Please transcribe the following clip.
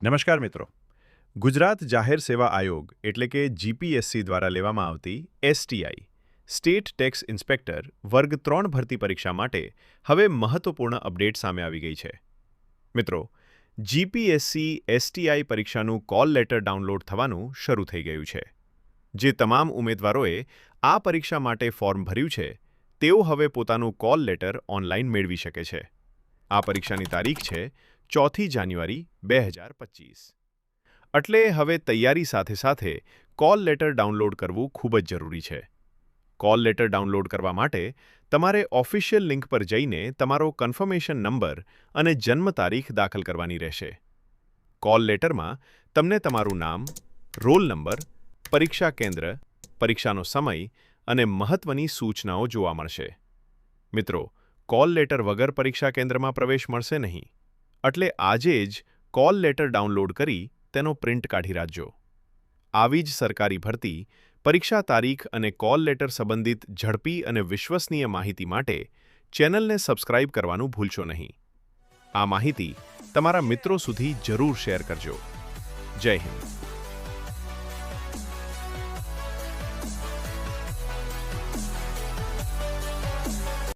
નમસ્કાર મિત્રો. ગુજરાત જાહેર સેવા આયોગ એટલે કે જીપીએસસી દ્વારા લેવામાં આવતી એસટીઆઈ સ્ટેટ ટેક્સ ઇન્સ્પેક્ટર વર્ગ 3 ભરતી પરીક્ષા માટે હવે મહત્વપૂર્ણ અપડેટ સામે આવી ગઈ છે. મિત્રો, જીપીએસસી એસટીઆઈ પરીક્ષાનું કોલ લેટર ડાઉનલોડ થવાનું શરૂ થઈ ગયું છે. જે તમામ ઉમેદવારોએ આ પરીક્ષા માટે ફોર્મ ભર્યું છે તેઓ હવે પોતાનું કોલ લેટર ઓનલાઈન મેળવી શકે છે. આ પરીક્ષાની તારીખ છે 4 જાન્યુઆરી 2025. એટલે હવે તૈયારી સાથે સાથે કોલ લેટર ડાઉનલોડ કરવું ખૂબ જ જરૂરી છે. કોલ લેટર ડાઉનલોડ કરવા માટે તમારે ઓફિશિયલ લિંક પર જઈને તમારો કન્ફર્મેશન નંબર અને જન્મ તારીખ દાખલ કરવાની રહેશે. કોલ લેટરમાં તમને તમારું નામ, રોલ નંબર, પરીક્ષા કેન્દ્ર, પરીક્ષાનો સમય અને મહત્વની સૂચનાઓ જોવા મળશે. મિત્રો, કોલ લેટર વગર પરીક્ષા કેન્દ્રમાં પ્રવેશ મળશે નહીં. એટલે આજે જ કોલ લેટર ડાઉનલોડ કરી તેનો પ્રિન્ટ કાઢી રાખજો. આવી જ સરકારી ભરતી, પરીક્ષા તારીખ અને કોલ લેટર સંબંધિત ઝડપી અને વિશ્વસનીય માહિતી માટે ચેનલને સબસ્ક્રાઇબ કરવાનું ભૂલશો નહીં. આ માહિતી તમારા મિત્રો સુધી જરૂર શેર કરજો. જય હિન્દ.